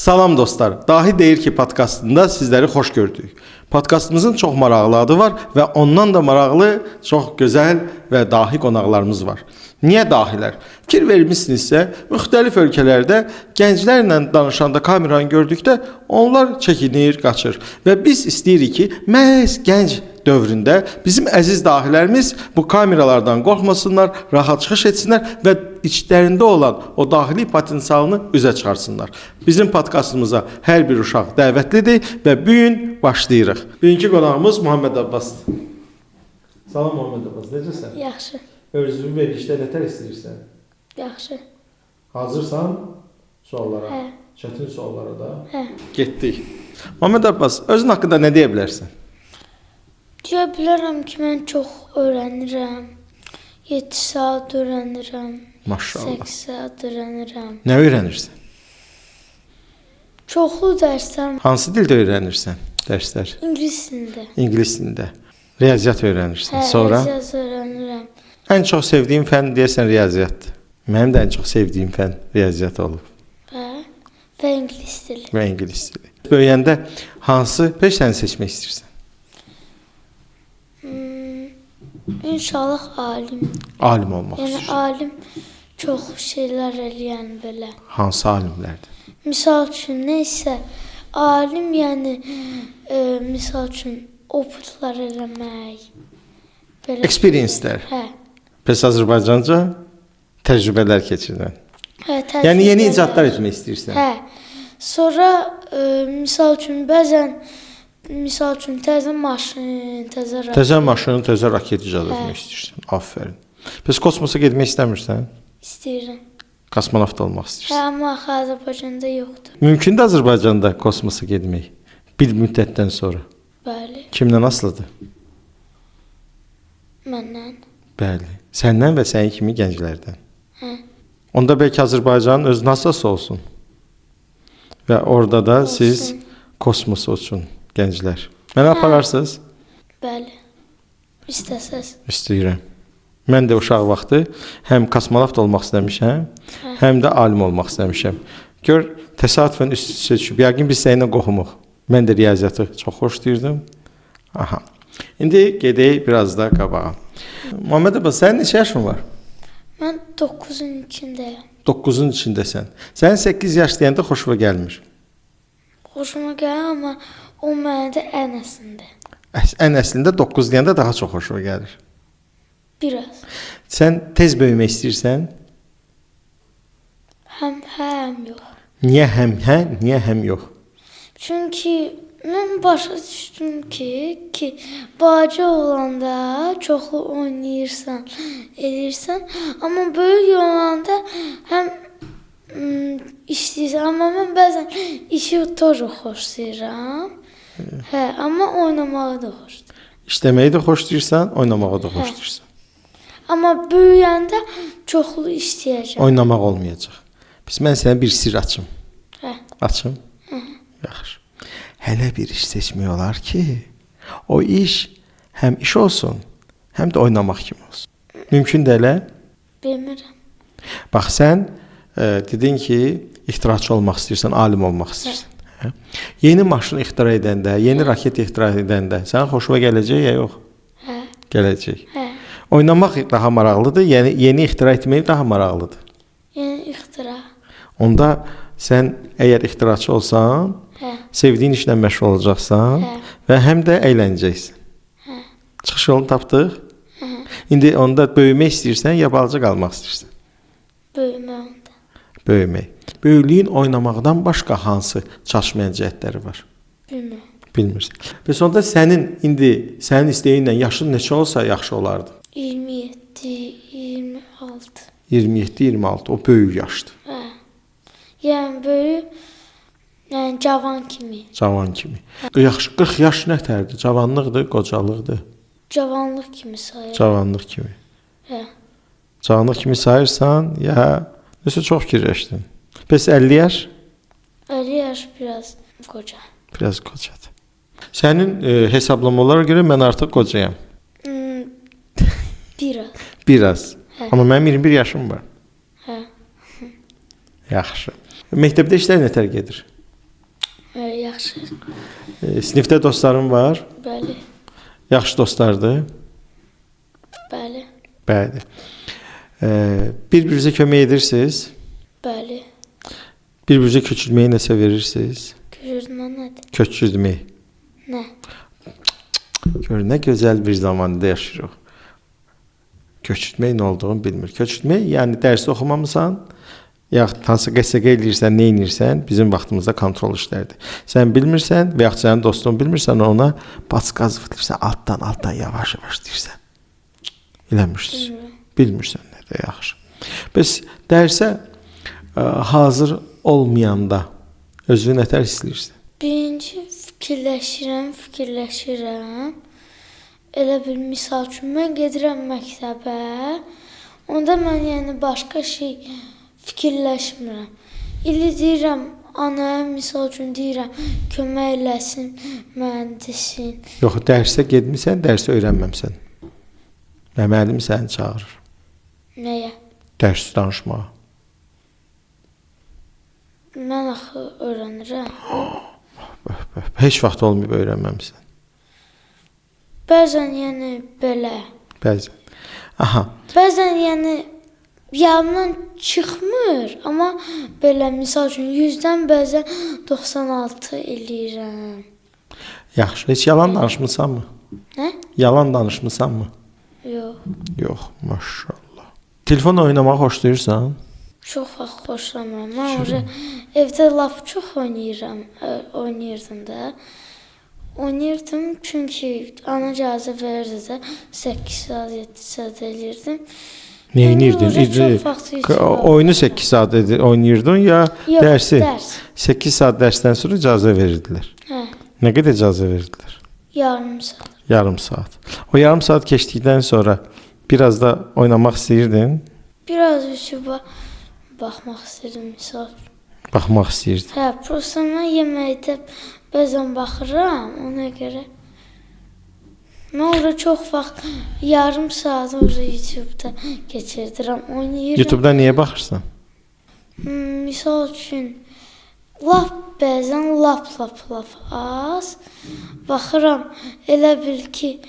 Salam dostlar. Dahi deyir ki podkastında sizləri xoş gördük. Podkastımızın çox maraqlı adı var və ondan da maraqlı, çox gözəl və dahi qonaqlarımız var. Niyə dahilər? Fikir vermişsinizsə, müxtəlif ölkələrdə gənclərlə danışanda kameranı gördükdə onlar çəkinir, qaçır və biz istəyirik ki, məhz gənc dövründə bizim əziz dahilərimiz bu kameralardan qorxmasınlar, rahat çıxış etsinlər və içlərində olan o dahilik potensialını üzə çıxarsınlar. Bizim podkastımıza hər bir uşaq dəvətlidir və bu gün başlayırıq. Bugünkü qonağımız Muhammed Abbasdır. Salam Muhammed Abbas, necəsən? Yaxşı. Özünü verilişdə nətər istəyirsən? Yaxşı. Hazırsan suallara? Hə. Çətin suallara da? Hə. Getdik. Muhammed Abbas, özün haqqında nə deyə bilərsən? Deyə bilərəm ki, mən çox öyrənirəm. 7 saat öyrənirəm. Maşallah. 8 saat öyrənirəm. Nə öyrənirsən? Çoxlu dərslər Hansı dildə öyrənirsən dərslər? ingilis dilində. İngilis dilində. Riyaziyyat öyrənirsən. Hə, Sonra riyaziyyat öyrənirəm. ən çox sevdiyim fən deyəsən riyaziyyatdır. Mənim də ən çox sevdiyim fən riyaziyyat olub Və ingilis dili. və ingilis dili. Böyüyəndə hansı peşəni seçmək istəyirsən? İnşallah alim. Alim olmaq Yəni istəyirsən. alim çox şeylər eləyən belə. Hansı alimlərdir? Misal üçün nəysə alim yəni misal üçün oputlar eləmək. Belə. Experience-lər. Hə. Pes Azərbaycanca təcrübələr keçirən. Hə, Yəni yeni təcrübələr. icadlar etmək istəyirsən. Hə. Sonra misal üçün bəzən misal üçün təzə maşın, təzə raket. Təzə maşın, təzə raket icad Hə. etmək istəyirsən. Afərin. Pes kosmosa getmək istəmirsən? istəyirəm. Kosmonavt olmaq Hə, istəyirsən. amma Azərbaycanda yoxdur. Mümkündür Azərbaycanda kosmosa getmək bir müddətdən sonra. Bəli, Kimdən asılıdır? məndən. Bəli. Səndən və sənin kimi gənclərdən. Hə. Onda bəlkə Azərbaycanın öz NASA-sı olsun. Və orada da siz Olsun. kosmos üçün gənclər. Mənə apararsınız? Bəli. İstəsəz. İstəyirəm. Mən də uşaq vaxtı həm kosmonavt olmaq istəmişəm, həm də alim olmaq istəmişəm. Gör, təsadüfən üst-üstə düşüb. Yəqin biz səninlə qohumuq. Mən də riyaziyyatı çox xoşlayırdım. Aha. İndi gedək biraz da qabağa. Muhammed Abbas, sənin neçə yaşın var? Mən 9-un içindəyəm. 9-un içindəsən. Sənin 8 yaş deyəndə xoşuma gəlmir. Xoşuma gəlir, amma o mənə də ən əslində. Ən əslində 9 deyəndə daha çox xoşuma gəlir. Biraz. Sən tez böyümək istəyirsən? Həm yox. Niyə həm hə, niyə həm yox? Çünki mən başa düşdüm ki, balaca olanda çoxlu oynayırsan, edirsən, amma böyük olanda həm işləyirsən, amma mən bəzən işi çox xoşlayıram. Hə, amma oynamağı da xoşlayıram. İşləməyi də xoşlayırsan, oynamağı da xoşlayırsan. Amma böyüyəndə çoxlu işləyəcəm. Oynamaq olmayacaq. Mən sənə bir sirr açım. Hə. Açım? Yaxşı. Hələ bir iş seçmək olar ki, o iş həm iş olsun, həm də oynamaq kimi olsun. Mümkündür elə? Bilmirəm. Bax, sən dedin ki, ixtiraçı olmaq istəyirsən, alim olmaq istəyirsən. Hə? Yeni maşın ixtira edəndə, yeni raket ixtira edəndə sənə xoşuna gələcək ya yox? Hə. Gələcək. Hə. Oynamaq daha maraqlıdır, yəni yeni ixtira etmək daha maraqlıdır. Yəni ixtira. Onda sən əgər ixtiraçı olsan, Hə. sevdiyin işlə məşğul olacaqsan və həm də əylənəcəksən. Hə. Çıxış yolunu tapdıq. İndi onda böyümək istəyirsən, ya balaca qalmaq istəyirsən? Böyümə onda. Böyümək. Böyüklüyün oynamaqdan başqa hansı çatışmayan cəhətləri var? Bilmirəm. Bilmirsən. Bəs onda sənin istəyinlə yaşın neçə olsa yaxşı olardı? 27, 26. 27-26, o böyük yaşdır. Hə. Yəni böyük, yəni cavan kimi. Cavan kimi. Yaxşı, 40 yaş nətərdir? Cavanlıqdır, qocalıqdır. Cavanlıq kimi sayılır. Cavanlıq kimi. Hə. Cavanlıq kimi sayırsan, ya nəsə çox fikirləşdin. Bəs 50 yaş? 50 yaş biraz qoca. Biraz qocadır. Sənin hesablamalara görə mən artıq qocayam. Biraz. Biraz. Hə. Amma mənim 21 yaşım var. Hə. Yaxşı. Məktəbdə işlər nətər gedir? Yaxşı. Sinifdə dostların var? Bəli. Yaxşı dostlardır? Bəli. Bəli. Bir-birinizə kömək edirsiniz? Bəli. Bir-birinizə köçürməyə nəsə verirsiniz? Köçürmə nədir? Köçürmək. Nə? Gör, nə gözəl bir zamanda yaşayırıq. Köçürmək nə olduğunu bilmir. Köçürmək, yəni dərsi oxumamısan, yaxud hansı qəsəqə eləyirsən, nə edirsən, bizim vaxtımızda kontrol işlərdir. Sən bilmirsən və yaxud sənin dostun bilmirsən, ona baç-qaz fıtırsan, altdan yavaş-yavaş deyirsən. Eləmirsən. Bilmirsən nə də yaxşı. Bəs dərsə hazır olmayanda özünü nətər hiss edirsən? Birinci fikirləşirəm. Elə bil misal üçün mən gedirəm məktəbə. Onda mən yəni başqa şey fikirləşmirəm. İli deyirəm anaya misal üçün deyirəm kömək eləsin, mühəndisin. Yox, dərsə getmisən, dərsi öyrənməmsən. Müəllim səni çağırır. Nəyə? Dərs danışmağa. Mən axı öyrənirəm. Heç vaxt olmayıb öyrənməmsən. Bəzən yəni belə. Bəzən. Aha. Bəzən yəni yadımdan çıxmır, amma belə misal üçün 100-dən bəzən 96 eləyirəm. Yaxşı. Heç yalan danışmısanmı? Nə? Yalan danışmısanmı? Yox. Yox, maşallah. Telefon oynamaq xoşlayırsan? Çox vaxt xoşlamıram. Mən evdə lap çox oynayırdım da. Oynayırdım çünki ana icazə verirdi də 8 saat, 7 saat eləyirdim. Nə edirdin? Oyunu 8 saat oynayırdın ya yox, dərsi? Dərs. 8 saat dərsdən sonra icazə verirdilər. Hə. Nə qədər icazə verirdilər? Yarım saat. Yarım saat. O yarım saat keçdikdən sonra biraz da oynamaq istəyirdin? Biraz YouTube'a baxmaq istəyirdim misal. Baxmaq istəyirdin. Hə, prosta mən yeməkdə bəzən baxıram, ona görə. Mən orada çox vaxt yarım saat orada YouTube'da keçirdirəm, oynayıram. YouTube'da niyə baxırsan? Misal üçün bəzən lap az baxıram. Elə bil ki,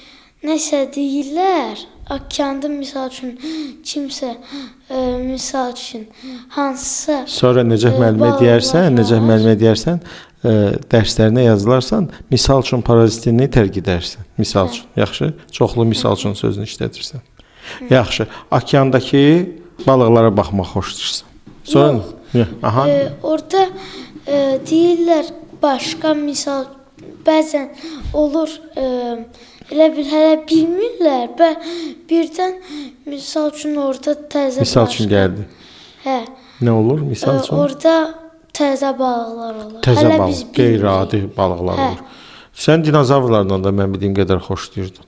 nəsə deyirlər. Okeanda misal üçün kimsə misal üçün hansısa sonra Nəcəf müəllimə deyərsən, dərslərinə yazılarsan, misal üçün parazitini tərk edərsən. Misal üçün. Yaxşı? Çoxlu misal üçün sözünü işlədirsən. Yaxşı. Okeandakı balıqlara baxmaq xoşlayırsan. Sonra aha. Orada deyirlər başqa misal bəzən olur elə bil hələ bilmirlər və birdən misal üçün orada təzə misal üçün gəldi. Hə. Nə olur misal üçün? Orada təzə balıqlar olur. Təzə balıq, qeyri-adi balıqlar olur. Sən dinozavrlardan da mən bildiyim qədər xoşlayırdın.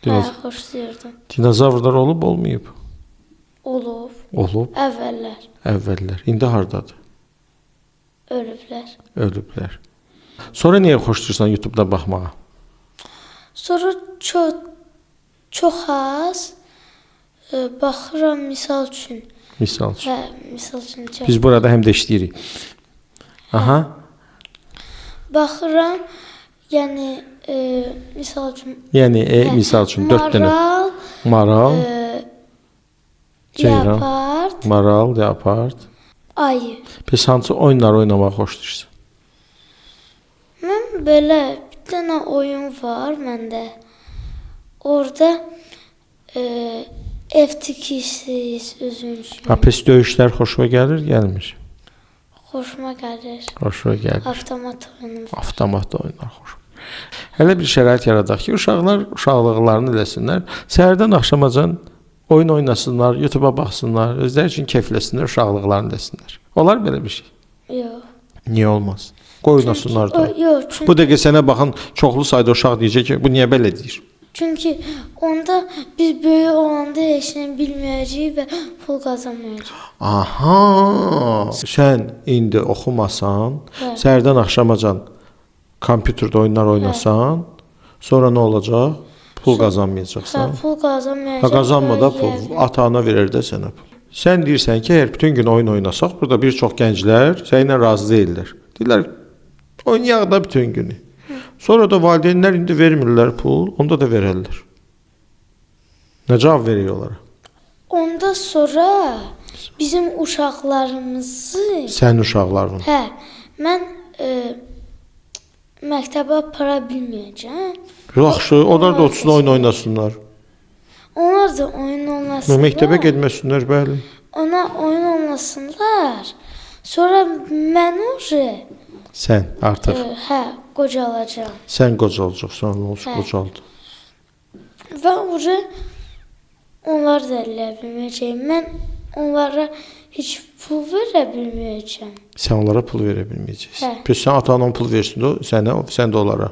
Hə, xoşlayırdım. Dinozavrlar olub, olmayıb? Olub. Olub. Əvvəllər. İndi hardadır? Ölüblər. Sonra niyə xoşlayırsan YouTube'da baxmağa? Sonra çox az baxıram misal üçün. Hə, misal üçün. Biz burada həm də işləyirik. Aha. Baxıram, yəni misal üçün. Yəni misal üçün 4 dənə. Maral. Leopard. Maral, leopard. Ayı. Pes hansı oyunlar oynamaq xoşlayırsan? Mən belə bir dənə oyun var məndə. Orada ev tikirsiz özün üçün. Pes döyüşlər xoşuna gəlir, gəlmir? Xoşuma gəlir. Xoşuna gəlir. Avtomat oyunlar xoş. Hələ bir şərait yaradaq ki, uşaqlar uşaqlıqlarını eləsinlər. Səhərdən axşamacan oyun oynasınlar, YouTube'a baxsınlar, özləri üçün keyfləsinlər, uşaqlıqlarını eləsinlər. Olar belə bir şey? Yox. Niyə olmaz? Qoy oynasınlar da. Yox. Bu dəqiqə sənə baxan çoxlu sayda uşaq deyəcək ki, bu niyə belə deyir? Çünki onda biz böyük olanda heç nə bilməyəcəyik və pul qazanmayacağıq. Aha! Sən indi oxumasan, səhərdən axşamacan kompüterdə oyunlar oynasan, sonra nə olacaq? Pul qazanmayacaqsan. Pul qazanmayacaq. Qazanma da pul, ata-ana verir də sənə pul. Sən deyirsən ki, əgər bütün gün oyun oynasaq, burada bir çox gənclər səninlə razı deyirlər. Deyirlər, Oynayaq da bütün günü. Sonra da valideynlər indi vermirlər pul, onda da verərlər. Nə cavab veriyorlar? Onda sonra bizim uşaqlarımızı Sənin uşaqların. hə, mən məktəbə apara bilməyəcəm. Yaxşı, onlar da otursun oyun oynasınlar. Onlar da oyun oynasınlar. Məktəbə getməsinlər, bəli. Ona oyun oynasınlar. Sonra mən Sən artıq hə, qocalacağam. sən qoca olacaqsan, nə olsun Hə. qocaldı. Və onlar da elə bilməyəcək. Mən onlara heç pul verə bilməyəcəm. Sən onlara pul verə bilməyəcəksən. Hə. Peki sən ata-anan pul versin də sənə, sən də onlara.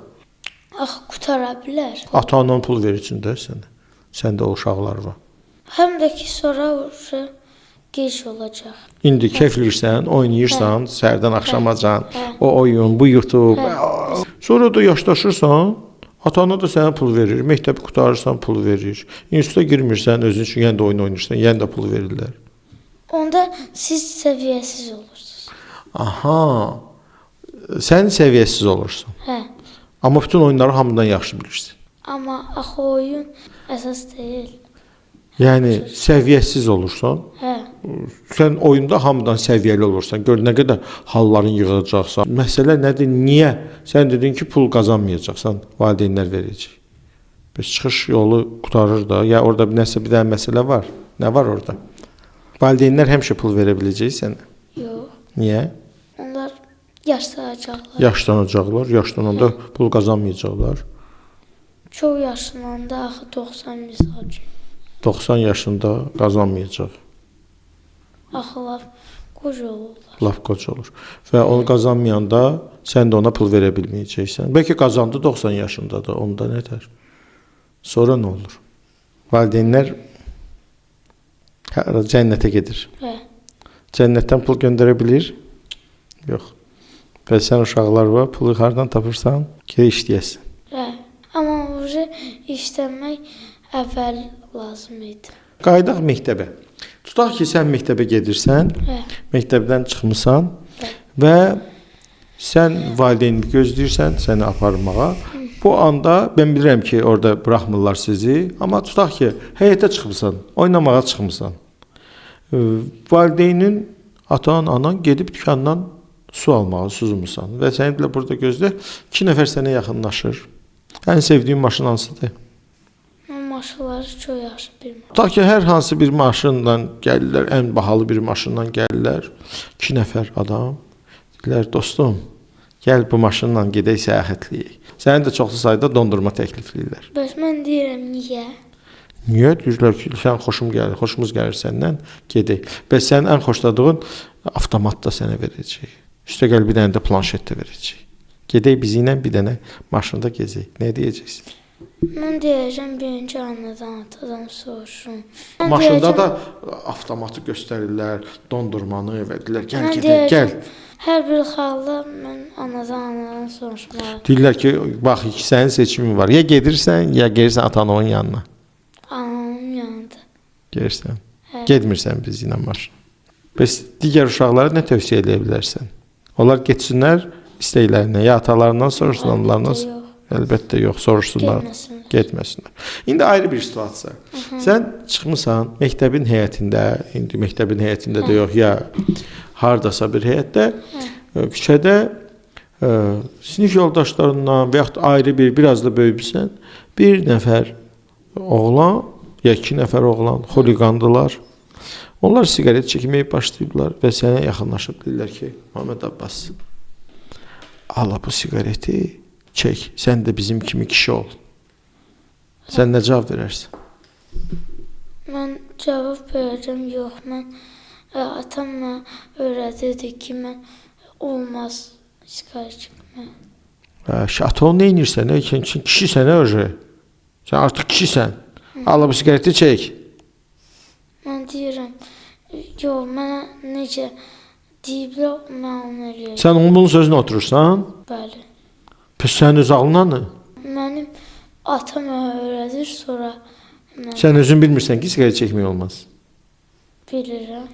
Axı qutara bilər. Ata-anan pul verirsin də sənə. Səndə o uşaqlar var. Həm də ki sonra gec olacaq. İndi keflirsən, oynayırsan, səhərdən axşamacan, Hə. o oyun, bu YouTube. Sonra da yaşlaşırsan, ata-ana da sənə pul verir. Məktəbi qurtarırsan, pul verir. İnstituta girmirsən, özün üçün yenə də oyun oynayırsan, yenə də pul verirlər. Onda siz səviyyəsiz olursunuz. Aha. Sən səviyyəsiz olursan. Hə. Amma bütün oyunları hamıdan yaxşı bilirsən. Amma axı oyun əsas deyil. Yəni səviyyəsiz olursan, Hə. sən oyunda hamıdan səviyyəli olursan. Gör nə qədər halların yığacaqsan. Məsələ nədir? Niyə? Sən dedin ki, pul qazanmayacaqsan, valideynlər verəcək. Bəs çıxış yolu qurtarır da. Ya orada bir dənə məsələ var. Nə var orada? Valideynlər həmişə pul verə biləcək sənə. Yox. Niyə? Onlar yaşlanacaqlar. Yaşlanacaqlar, yaşlananda pul qazanmayacaqlar. Çox yaşlananda axı 90 misal üçün. 90 yaşında qazanmayacaq. Axı laf qoca olurlar. Laf qoç olur. Və onu qazanmayanda sən də ona pul verə bilməyəcəksən. Bəlkə qazandı 90 yaşında da, onda nətər? Sonra nə olur? Valideynlər cənnətə gedir. Hə. Cənnətdən pul göndərə bilir? Yox. Və sən uşaqlar var, pulu hardan tapırsan, gəl işləyəsən. Hə. Amma işləmək əvvəl lazım idi. Qayıdaq məktəbə. Tutaq ki, sən məktəbə gedirsən, Hə. məktəbdən çıxmısan və sən valideynini gözləyirsən səni aparmağa. Bu anda mən bilirəm ki, orada buraxmırlar sizi, amma tutaq ki, həyətə çıxmısan, oynamağa çıxmısan. Valideynin, atan, anan gedib dükandan su almağı suzmusan və səni də burada gözlə, 2 nəfər sənə yaxınlaşır. Ən sevdiyin maşın hansıdır? Maşınları çox yaxşı bilmirəm. Tutaq ki, hər hansı bir maşınla gəlirlər, ən bahalı bir maşınla gəlirlər. 2 nəfər adam. Deyirlər, dostum, gəl bu maşınla gedək səyahətləyək. Səni də çoxlu sayda dondurma təklifləyirlər. Bəs mən deyirəm, niyə? Niyə? Deyirlər ki, sən xoşumuz gəlir səndən, gedək. Bəs sənin ən xoşladığın avtomat da sənə verəcək. Üstəgəl bir dənə də planşet də verəcək. Gedək bizi ilə bir dənə maşında gezək. Nə deyəcəksən? Mən deyəcəm, birinci anadan, atadan soruşum. Maşında da avtomatı göstərirlər, dondurmanı və deyirlər, gəl gedək, gəl. Hər bir halda mən anadan soruşmalıyım. Deyirlər ki, bax, sənin seçimin var. Ya gedirsən, ya gelirsən ata-ananın yanına. Anamın yanında. Gelirsən. Hə. Getmirsən biz ilə maşın. Bəs digər uşaqlara nə tövsiyə edə bilərsən? Onlar getsinlər istəklərinə, ya atalarından soruşsunlar, onlardan. Yox. Əlbəttə yox, soruşsunlar. Getməsinlər. İndi ayrı bir situasiya. Sən çıxmısan məktəbin həyətində, indi məktəbin həyətində də yox, ya hardasa bir həyətdə, küçədə sinif yoldaşlarından və yaxud ayrı biraz da böyümüsən, bir nəfər oğlan, ya 2 nəfər oğlan xuliqandılar. Onlar siqaret çəkməyə başlayıblar və sənə yaxınlaşıb deyirlər ki, Məhəmməd Abbas, al bu siqareti, çək, sən də bizim kimi kişi ol. Sən nə cavab verərsən? Mən cavab verəcəm, yox, mən atam mənə öyrədirdi ki, mən olmaz siqaret çəkmək. Ata onu neynirsən? Kişisən öyle. Sən artıq kişisən. Al bu siqareti çək. Mən deyirəm, yox, mənə necə deyiblər, mən onu eləyirəm. Sən onun bunun sözünə oturursan? Bəli. Pəs sənin öz ağlınanı? Mənim atam mənə öyrədir, sonra mən Sən özün bilmirsən ki, siqaret çəkmək olmaz. bilirəm.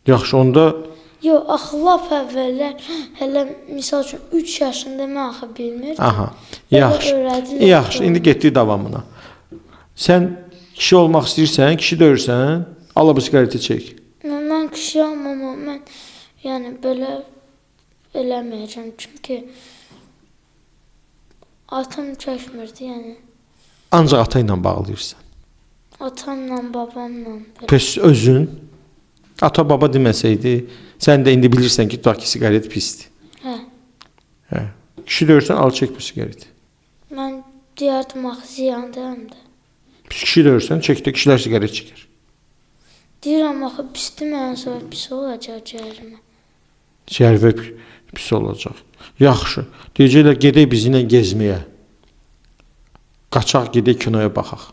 Yaxşı, onda Yox, axı lap əvvəllər hələ misal üçün 3 yaşında mən axı bilmirdim. Aha. Belə Yaxşı. öyrədilər Yaxşı. ki, İndi getdik davamına. Sən kişi olmaq istəyirsən, kişi döyürsən, ala bu siqareti çək. Mən kişiyəm, amma mən yəni belə eləməyəcəm. Çünki atam çəkmirdi, yəni Ancaq ata ilə bağlayırsan. atamla, babamla belə. Pes özün ata baba deməsəydi, sən də indi bilirsən ki, tutaq ki, siqaret pisdir. Hə. Hə. Kişi döyürsən, al çək bu siqareti. Mən deyərdim axı ziyandır həm də. Pis kişi döyürsən, çək də kişilər siqaret çəkir. Deyirəm axı pisdir, məndən sonra pis olacaq cəhərimə. Cərvə pis olacaq. Yaxşı. Deyəcəklər, gedək bizimlə gezməyə. Qaçaq gedək kinoya baxaq.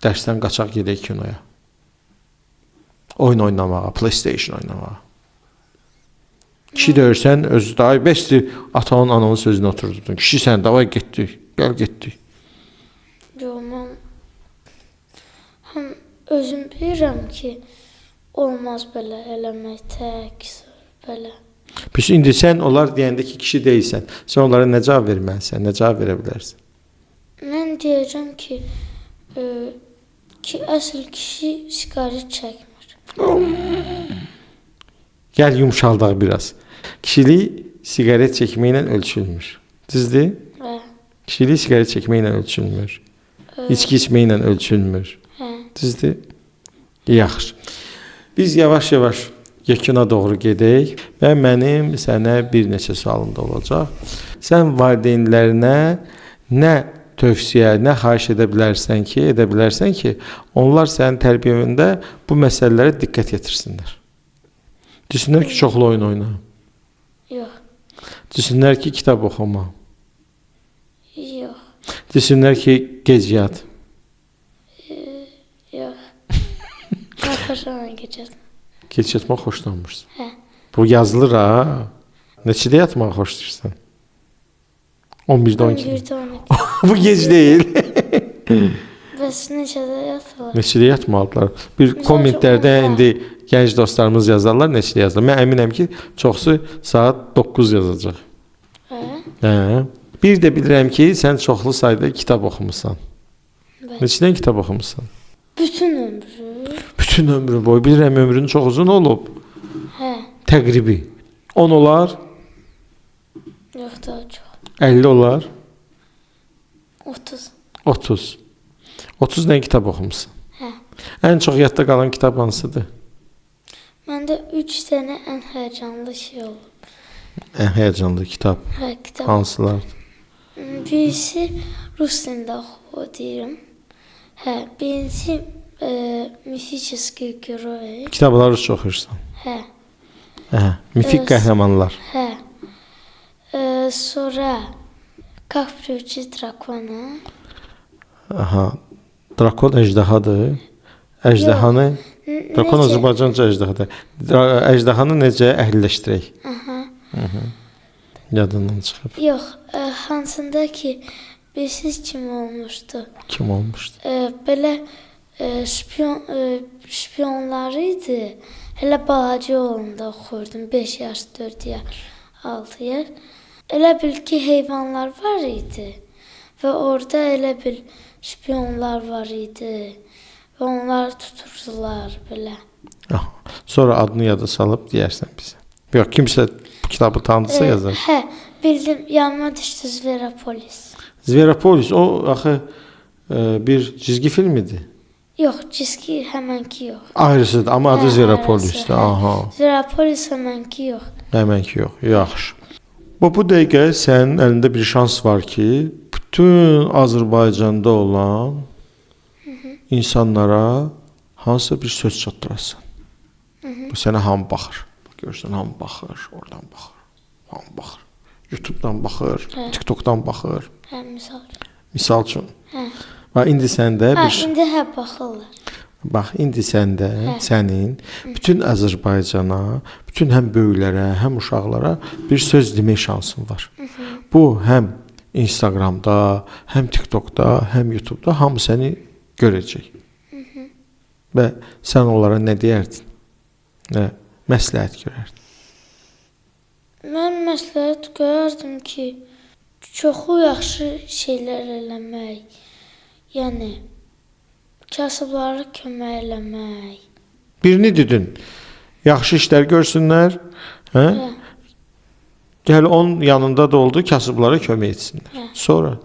Dərsdən qaçaq gedək kinoya. Oyun oynamağa, PlayStation oynamağa. Kişi döyürsən, özü də ay bəsdir, atanın, ananın sözünə oturdun. Kişi sən, davay getdik, gəl getdik. Yox, mən həm özüm bilirəm ki, olmaz belə eləmək tək, belə. Pis, indi sən onlar deyəndə ki, kişi deyilsən, sən onlara nə cavab verməlisən, nə cavab verə bilərsən? Mən deyəcəm ki, əsl kişi siqaret çəkmir. Gəl yumşaldaq biraz. Kişilik siqaret çəkməklə ölçülmür. Düzdür? Hə, Kişilik siqaret çəkməklə ölçülmür. İçki içməklə ölçülmür. hə. Düzdür? Yaxşı. Biz yavaş-yavaş yekuna doğru gedək və mənim sənə bir neçə sualım da olacaq. Sən valideynlərinə nə tövsiyə, nə xahiş edə bilərsən ki, onlar sənin tərbiyəndə bu məsələlərə diqqət yetirsinlər. Düşünlər ki, çoxlu oyun oyna. Yox, Düşünlər ki, kitab oxuma. yox, Düşünlər ki, gec yat. yox. Mən xoşuma keçəcəm. Gec yatmaq xoşlanmırsan. Hə. Bu yazılır ha. Neçədə yatmağı xoşlayırsan? 11-də 12-də. 11-də 12. Bu gec deyil. Bəs neçədə yatırlar? Neçədə yatmalıdırlar? Bir Misal kommentlərdə üçün, indi gənc dostlarımız yazarlar, neçədə yazırlar. Mən əminəm ki, çoxsu saat 9 yazacaq. Hə? Hə. Bir də bilirəm ki, sən çoxlu sayda kitab oxumusan. Bəli. Neçədən kitab oxumusan? Bütün ömrü. Bütün ömrü boyu. Bilirəm ömrün çox uzun olub. Hə. Təqribi. 10 olar, Yox, daha çox. 50 olar, 30. 30. 30 dən kitab oxumusan. Hə. Ən çox yadda qalan kitab hansıdır? Məndə 3 dənə ən həyəcanlı şey olub. Ən həyəcanlı kitab Hə, kitab. hansılardır? Birisi rus dilində oxuyuram. Hə, birincisi mifические герои. Kitabları çox oxuyursan. Hə. Hə, mifik qəhrəmanlar. Hə. Sonra Как приручить дракона. Aha. Drakon əjdahadır. Əjdahanı Drakon Necə? Azərbaycanca əjdahadır. Əjdahanı necə əhliləşdirək? Aha. Yadından çıxıb. Yox, hansında ki bilsiz kim olmuşdu? Kim olmuşdu? Belə şpionlar idi. Hələ balaca olanda oxurdum. 5 yaş, 4 yaş, 6 yaş. Elə bil ki heyvanlar var idi. Və orada elə bil şpionlar var idi. Və onları tuturdular belə. Aha. Sonra adını yada salıb deyərsən bizə. Yox, kimsə bu kitabı tanıdısa yazar. Hə, bildim. Yanıma düşdü Zveropolis. Zveropolis o axı bir çizgi filmidir. Yox, çizgi həmənki yox. Ayrısıdır, amma adı Hə, Zveropolisdir. ayrısı, hə. Aha. Zveropolis həmənki yox. Həmənki yox. Yaxşı. Bu dəqiqə sənin əlində bir şans var ki, bütün Azərbaycanda olan insanlara hansısa bir söz çatdırasan. Bu sənə hamı baxır. Görürsən, hamı baxır, oradan baxır, hamı baxır. YouTube-dan baxır, Hə. TikTok-dan baxır. Hə, misal. Misal üçün. Hə. Və indi səndə Hə, bir indi hə baxırlar. bax, indi səndə Hə. sənin bütün Azərbaycana, bütün həm böyüklərə, həm uşaqlara bir söz demək şansın var. Bu həm Instagramda, həm TikTokda, həm YouTube-da hamı səni görəcək. Və sən onlara nə deyərdin? Nə məsləhət görərdin? Mən məsləhət görərdim ki, çoxu yaxşı şeylər eləmək. Yəni kasıblara kömək eləmək. Birini dedin. Yaxşı işlər görsünlər, hə? Hə. Gəl onun yanında da oldu, kasıblara kömək etsinlər. Hə. Sonra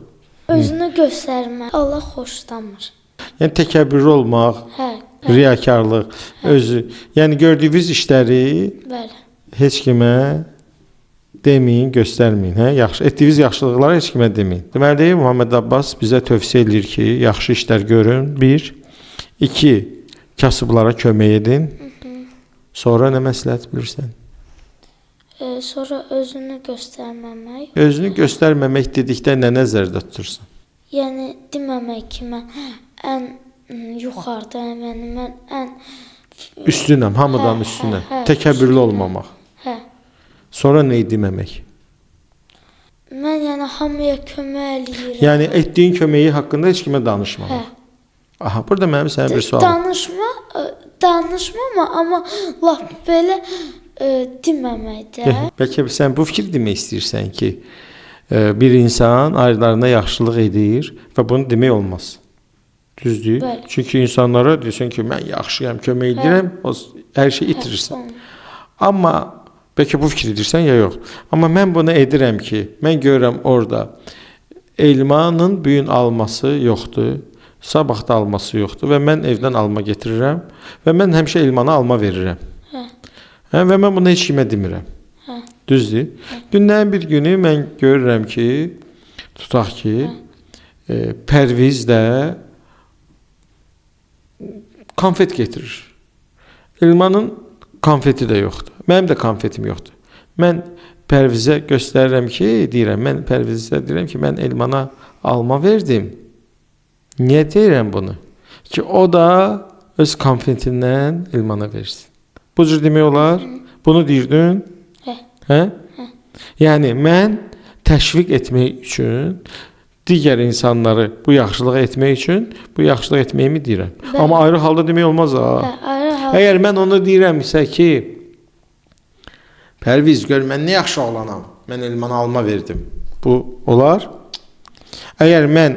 Özünü göstərmək. Allah xoşlamır. yəni təkəbbürlü olmaq, Hə. riyakarlıq, özü, yəni gördüyünüz işləri Bəli. heç kimə deməyin, göstərməyin, hə? Yaxşı, etdiyiniz yaxşılıqları heç kimə deməyin. Deməli, Muhammed Abbas bizə tövsiyə edir ki, yaxşı işlər görün. 1, 2, kasıblara kömək edin. Sonra nə məsləhət bilirsən? Sonra özünü göstərməmək. Özünü göstərməmək dedikdə nə nəzərdə tutursan? Yəni deməmək ki, mən ən yuxarıdayam, yəni mən ən Üstünəm, hamıdan üstünəm. Təkəbbürlü üstünəm. olmamaq. Hə. Sonra nə deməmək? Mən yəni hamıya kömək eləyirəm. Yəni etdiyin köməyi haqqında heç kimə danışmamaq. Hə. Aha, burada mənim sənə bir sualım. Danışmama, amma lap belə deməmək də. Bəlkə sən bu fikir demək istəyirsən ki, bir insan ayrılarına yaxşılıq edir və bunu demək olmaz. Düzdür? Bəli. Çünki insanlara deyirsən ki, mən yaxşıyam, kömək edirəm, o hər şey itirirsən. Amma bəlkə bu fikir edirsən ya yox. Amma mən bunu edirəm ki, mən görürəm orada elmanın bu gün alması yoxdur. Sabah da alması yoxdur və mən evdən alma gətirirəm və mən həmişə elmana alma verirəm. Hə, və mən bunu heç kimə demirəm. Hə. Düzdür? Günlərin bir günü mən görürəm ki, tutaq ki, Pərviz də konfet getirir. Elmanın konfeti də yoxdur. Mənim də konfetim yoxdur. Mən Pərvizə göstərirəm ki, deyirəm, mən Pərvizə deyirəm ki, mən elmana alma verdim. Niyə deyirəm bunu? Ki o da öz konfetindən elmana versin. Bu cür demək olar? Bunu deyirdin? Hə? Yəni mən təşviq etmək üçün digər insanları bu yaxşılığı etmək üçün bu yaxşılıq etməyimi deyirəm. Bəli. Amma ayrı halda demək olmaz ha. Hə, ayrı halda. Əgər mən onu deyirəmsə ki, Pərviz gör mən nə yaxşı oğlanam. Mən elmana alma verdim. Bu olar? Əgər mən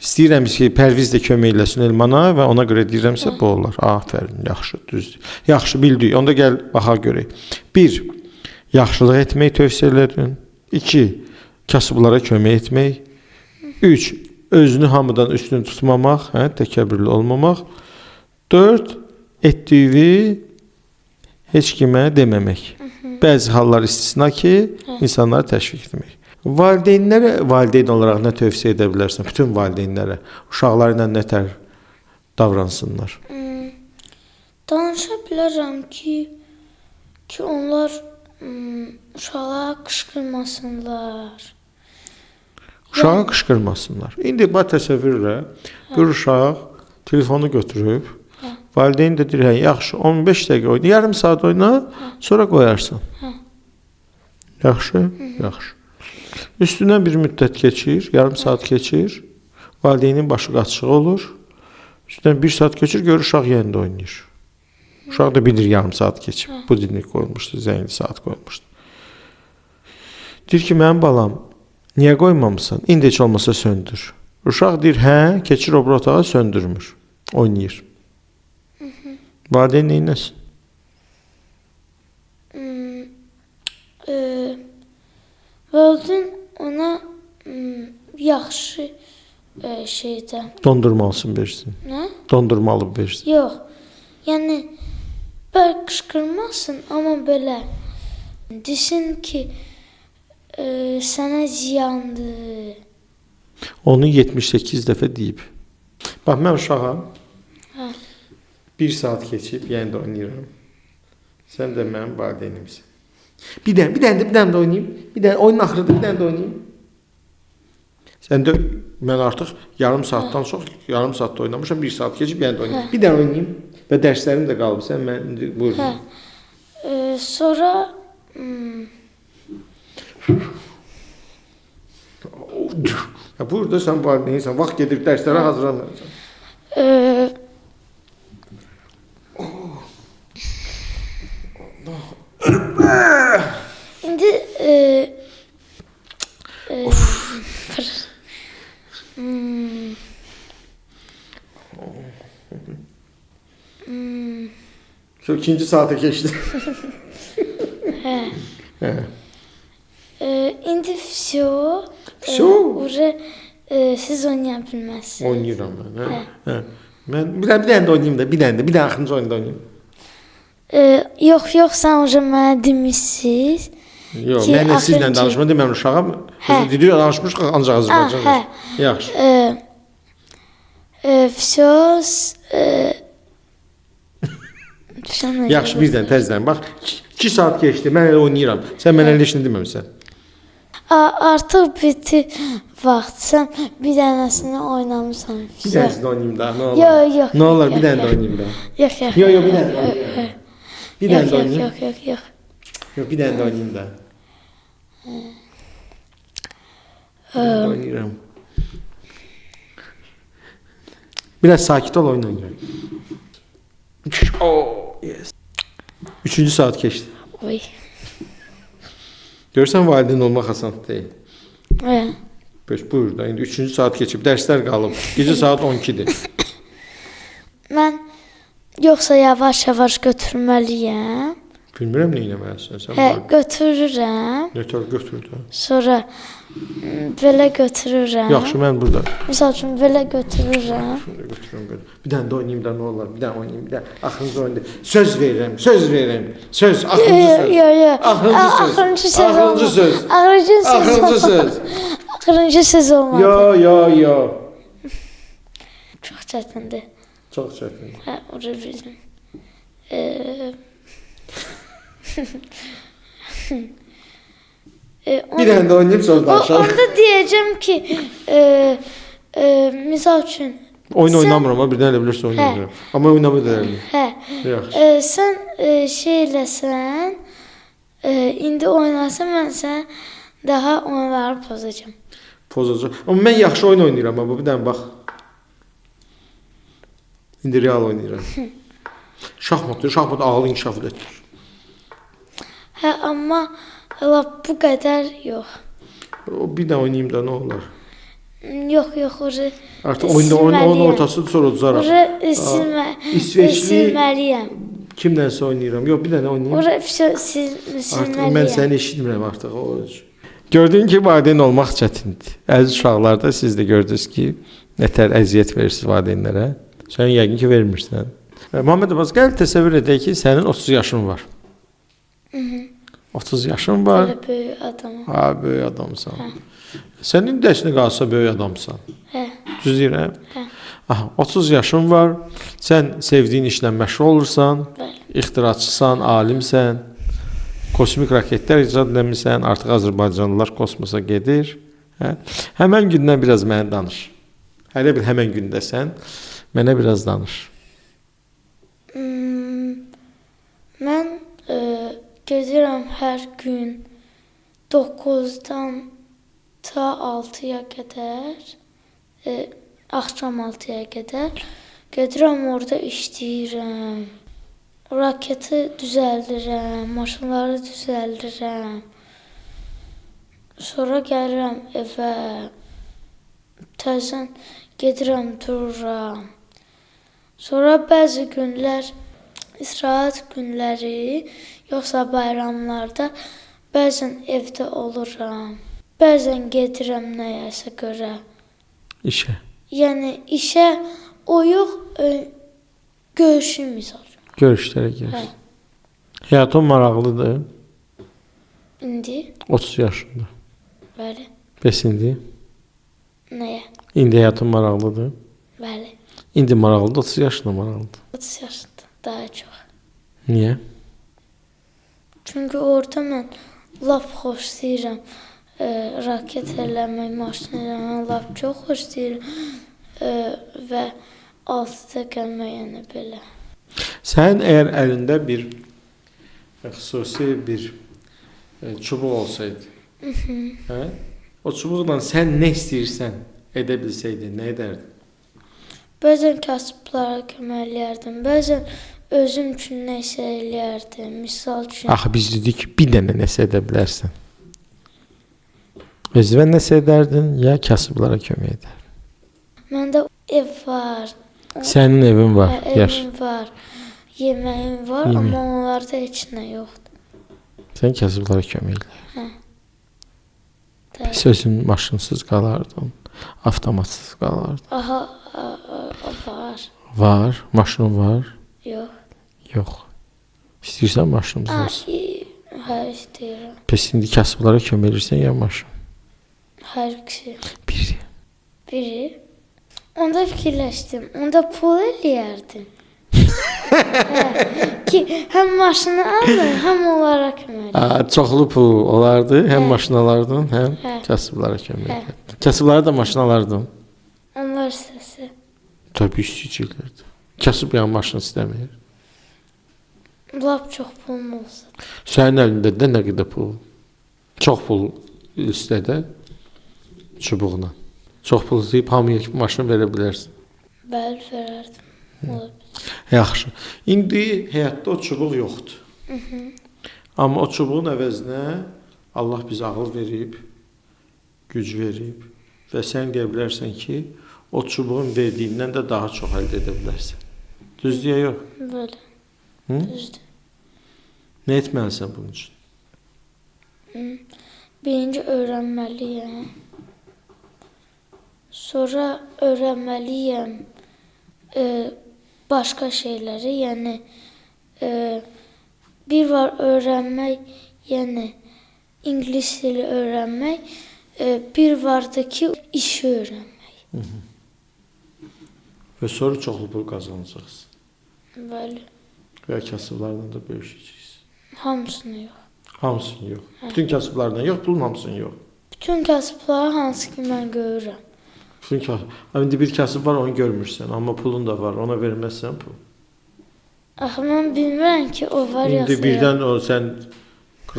istəyirəm ki, Pərviz də kömək eləsin elmana və ona görə deyirəmsə bu olar. Afərin, yaxşı, düzdür. Yaxşı bildik. Onda gəl baxa görək. 1. Yaxşılıq etmək tövsiyə edin. 2. Kasıblara kömək etmək. 3. Özünü hamıdan üstün tutmamaq, hə, təkəbbürlü olmamaq. 4. Etdiyi heç kimə deməmək. Bəzi hallar istisna ki, insanları təşviq etmək. Valideynlərə valideyn olaraq nə tövsiyə edə bilərsən? Bütün valideynlərə uşaqları ilə nə tər davransınlar? Danışa bilərəm ki, onlar uşaqlara qışqırmasınlar. Uşağı qışqırmasınlar. İndi bax təsəvvür elə, bir uşaq telefonu götürüb, valideyn də deyir, yaxşı 15 dəqiqə oyna, yarım saat oyna, sonra qoyarsan. Yaxşı? Yaxşı. Üstündən bir müddət keçir, yarım saat keçir, valideynin başı qaçığı olur, üstündən 1 saat keçir, görür uşaq yenə də oynayır. Uşaq da bilir yarım saat keçib, bu dinlik qoymuşdu, zəngli saat qoymuşdu. Deyir ki, mənim balam, niyə qoymamısan? İndi heç olmasa söndür. Uşaq deyir, hə, keçir o bir otağa, söndürmür, oynayır. Valideyn neynəsin? Valideyn ona yaxşı şeydə. Dondurmalısın versin. Nə? Dondurmalı versin. Yox. Yəni bəlkə qışqırmasın, amma belə desin ki, sənə ziyandır. Onu 78 dəfə deyib. Bax, mən uşağam. 1 saat keçib, yəni də oynayıram. Sən də mənim valideynimsən. Bir dənə də oynayayım. Bir dənə oyunun axırında bir dənə də oynayayım. Sən də mən artıq yarım saatdan çox, yarım saatda oynamışam, 1 saat keçib yəni də oynayayım. Bir dənə oynayayım və dərslərim də qalıb. Sən mən buyurun. Sonra burada sən valideynsən, vaxt gedir dərslərə hazırlanırsan. İndi Şu ikinci saate keçdi. İndi всё. Всё? Уже siz oynaya bilməzsiniz. Oynayıram mən. Hə. Mən bir dənə də oynayım da, bir dənə axırıncı oyunda oynayım. Yox, sən уже mənə demisiniz. Yox, Ki, mən də sizlə axırıncı- danışma demədim uşağam. Hə. Biz dedik danışmışıq ancaq Azərbaycanca. hə. Yaxşı. Всё. Yaxşı, bir dənə təzədən bax. 2 saat keçdi. Mən elə oynayıram. Sən mənə elə heç nə deməmisən. Artıq bitti vaxt. Sən bir dənəsini oynamısan. Bir dənəsini oynayım da, nə olar? Yox. Nə olar, bir dənə də oynayım da. Yox. Yox, bir dənə də oynayım. Bir dənə də oynayım. Yox. Yox, bir dənə də oynayım da. Bir dənə də oynayıram. Biraz sakit ol, oyun oynayıram. Oh, yes. 3-cü saat keçdi. Oy. Görürsən, valideyn olmaq asan deyil. Hə. Buyur da, indi 3-cü saat keçib, dərslər qalıb. Gecə saat 12-dir. Mən yoxsa yavaş-yavaş götürməliyəm. Bilmirəm nə etməlisən sən. Hə, götürürəm. Nötər götür də. Sonra belə götürürəm. Yaxşı, mən burada. Məsəl üçün belə götürürəm. Şunu götürürəm belə. Bir dənə də oynayım da, nə olar? Bir dənə oynayım, bir dənə. Axırıncı oyunda. Söz verirəm. Söz, axırıncı söz. Yox. Axırıncı söz. Axırıncı söz. Axırıncı söz. Axırıncı söz olmadı. Yox. Çox çətindir. Çox çətin. Hə, ora bildim. Bir dənə də oynayıb sonra danışaq. Onda deyəcəm ki, misal üçün Oyun oynamıram, amma bir dənə elə bilirsə oynayıram. Amma oynamı deyirəm. hə, Yaxşı. sən şey eləsən, indi oynasan mən sənə daha onları pozacağam. Pozacaq. Amma mən yaxşı oyun oynayıram, amma bir dənə bax. İndi real oynayıram. Şahmat ağıl inkişaf edir. Hə, amma lap bu qədər yox. O bir də oynayım da nə olar? Yox, ora. Artıq oyunun ortası sonra udaraq. Ora İsveçli silməliyəm. kimlənsə oynayıram. Yox, bir dənə oynayım. Ora Artıq silməliyəm. mən səni eşitmirəm artıq o. Gördüyün kimi valideyn olmaq çətindir. Əziz uşaqlarda siz də gördünüz ki, nətər əziyyət verirsiniz valideynlərə. Sən yəqin ki, vermirsən. Muhammed Abbas, gəl təsəvvür edək ki, sənin 30 yaşın var. 30 yaşın var. Belə böyük adamam. Ha, böyük adamsan. Sənin dərsini qalsa böyük adamsan. Hə. Düz deyirəm? Hə. Aha, 30 yaşın var. Sən sevdiyin işlə məşğul olursan, Bəli. ixtiraçısan, alimsən, kosmik raketlər icad etmisən, artıq Azərbaycanlılar kosmosa gedir. Hə? Həmən gündən biraz mənə danış. Hələ bir həmən gündəsən, mənə biraz danış. Mən gedirəm hər gün 9-dan ta 6-ya qədər, axşam 6-ya qədər gedirəm orada işləyirəm. Raketi düzəldirəm, maşınları düzəldirəm. Sonra gəlirəm evə. Təzən gedirəm dururam. Sonra bəzi günlər istirahət günləri, yoxsa bayramlarda bəzən evdə oluram. Bəzən gedirəm nəyəsə görə. İşə. Yəni işə o yox, görüşüm misal. Görüşlərə gəlirsən. Həyatın maraqlıdır. İndi? 30 yaşında. Bəli. Bəs indi? Nəyə? İndi həyatın maraqlıdır. Bəli. İndi maraqlıdır, 30 yaşında maraqlıdır. 30 yaşında daha çox. Niyə? Çünki orada mən lap xoşlayıram. Raket eləmək, maşın eləmək lap çox xoşlayıram. Və 6-da gəlmək yəni belə. Sənin əgər əlində bir xüsusi bir çubuq olsaydı, hə? O çubuqla sən nə istəyirsən edə bilsəydin, nə edərdin? Bəzən kasıblara kömək eləyərdim, bəzən özüm üçün nəsə eləyərdim, misal üçün. Axı biz dedik ki, bir dənə nəsə edə bilərsən. Özünə nəsə edərdin, ya kasıblara kömək edərdin? Məndə ev var. Sənin evin var, yaş. Evim var. Yeməyim var, Yemək. amma onlarda heç nə yoxdur. Sən kasıblara kömək edərdin. Deyil. Sözün maşınsız qalardın, avtomatsız qalardın. Aha, var. Var, maşının var? Yox. Yox. İstəyirsən maşınımız olsun. Hə, istəyirəm. Pes indi kasıblara kömək edirsən ya maşın? Hər ikisi. Biri. Biri. Onda fikirləşdim. Onda pul eləyərdim. Hə, ki həm maşını alır, həm onlara kömək edirəm. Çoxlu pul olardı, həm maşın alardın, həm Hə. kasıblara kömək edərdin. Kasıblara da maşın alardın. Onlar səsi. Tabii istəyirlərdi. Kasıb yəni maşın istəmir. Lap çox pulum olsa. Sənin əlində də nə qədər pul? Çox pul istədə çubuqla. Çox pul istəyib hamıya maşın verə bilərsən. Bəli, verərdim. Ola bilər. Yaxşı. İndi həyatda o çubuq yoxdur. Amma o çubuğun əvəzinə Allah bizə ağıl verib, güc verib və sən deyə bilərsən ki, o çubuğun verdiyindən də daha çox əldə edə bilərsən. Düzdür ya yox? Belə. Hı? Düzdür. Nə etməlisən bunun üçün? Birinci öyrənməliyəm. Sonra öyrənməliyəm başqa şeyləri, yəni bir var öyrənmək, yəni ingilis dili öyrənmək, bir vardı ki, işi öyrənmək. Və sonra çoxlu pul qazanacaqsın. Bəli. Və kasıblarla da bölüşəcəksən. Hamısını yox. Hamısını yox. Bütün kasıblarla yox, pulun hamısını yox. Bütün kasıbları hansı ki mən görürəm. Bütün indi bir kasıb var, onu görmürsən, amma pulun da var, ona verməzsən pul. Axı mən bilmirəm ki, o var ya. İndi birdən o sən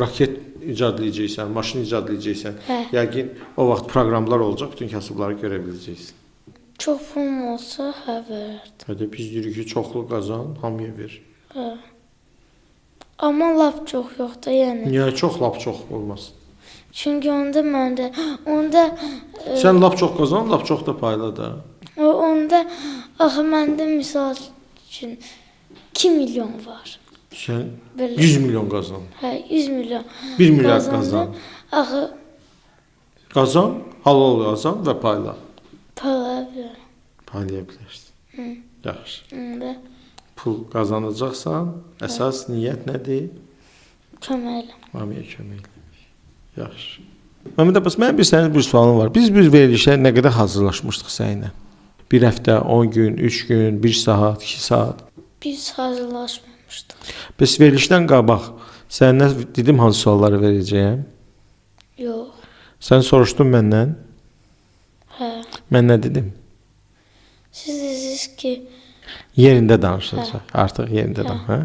raket icad edəcəksən, maşın icad edəcəksən. Hə. Yəqin o vaxt proqramlar olacaq, bütün kasıbları görə biləcəksən. Çox pulum olsa, hə verərdim. Hədə biz deyirik ki, çoxlu qazan, hamıya ver. Hə. Amma lap çox yoxdur, yəni. Niyə çox lap çox olmasın? Çünki onda onda Sən lap çox qazan, lap çox da payla da. onda axı məndə misal üçün 2 milyon var. Sən Belə. 100 milyon qazan. Hə, 100 milyon. 1 milyard Qazandım. qazan. Axı Qazan, halal qazan və payla. paylayabilirim. Paylaya bilərsən. Yaxşı. Onda Pul qazanacaqsan, əsas niyyət nədir? köməklə. Hamıya kömək eləmək. Yaxşı. Məmməd Abbas, mənim sənin bir sualım var. Biz bir verilişə nə qədər hazırlaşmışdıq səninlə? Bir həftə, 10 gün, 3 gün, 1 saat, 2 saat. Biz hazırlaşmamışdıq. Bəs verilişdən qabaq səndən dedim hansı sualları verəcəyəm? Yox. Sən soruşdun məndən. Hə. Mən nə dedim? Siz dediniz ki, Yerində danışacaq. Artıq yerində hə?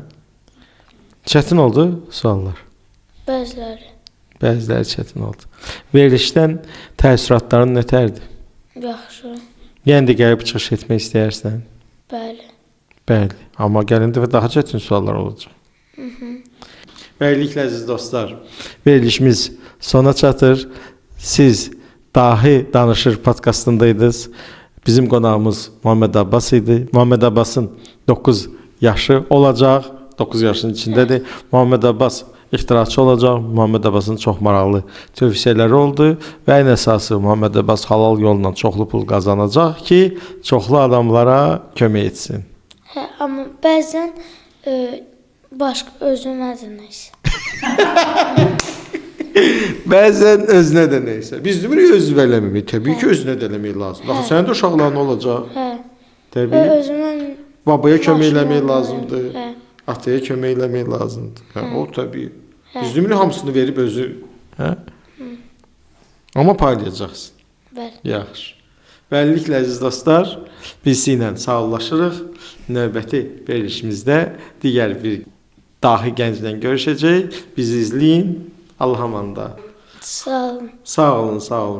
Çətin oldu suallar. bəziləri Bəziləri çətin oldu. Verilişdən təəssüratların nətərdir? yaxşı. Yəni də gəlib çıxış etmək istəyirsən? Bəli. Bəli. Amma gələn dəfə daha çətin suallar olacaq. Beləliklə əziz dostlar, verilişimiz sona çatır. Siz Dahi Danışır podkastındaydınız. Bizim qonağımız Muhammed Abbas idi. Muhammed Abbasın 9 yaşı olacaq. 9 yaşın içindədir. Muhammed Abbas ixtiraçı olacaq. Muhammed Abbasın çox maraqlı tövsiyələri oldu və ən əsası Muhammed Abbas halal yolla çoxlu pul qazanacaq ki, çoxlu adamlara kömək etsin. Hə, amma bəzən başqa özümə də nəsə. Bəzən özünə də nəysə. Biz demirik özü eləməmək. Təbii ki, özünə də eləmək lazım. Baxın, sənin də uşaqların olacaq. Hə. Təbii. Özümə Babaya kömək Maşın eləmək almaq, lazımdır. hə. Ataya kömək eləmək lazımdır. Hə, o təbii. Biz demirik hamısını verib özü, hə? Amma paylayacaqsın. Bəli. Yaxşı. Beləliklə əziz dostlar, biz sizlə sağollaşırıq. Növbəti verilişimizdə digər bir dahi gənclə görüşəcək. Bizi izləyin. Allah'a emanet. Sağ olun. Sağ olun, sağ olun.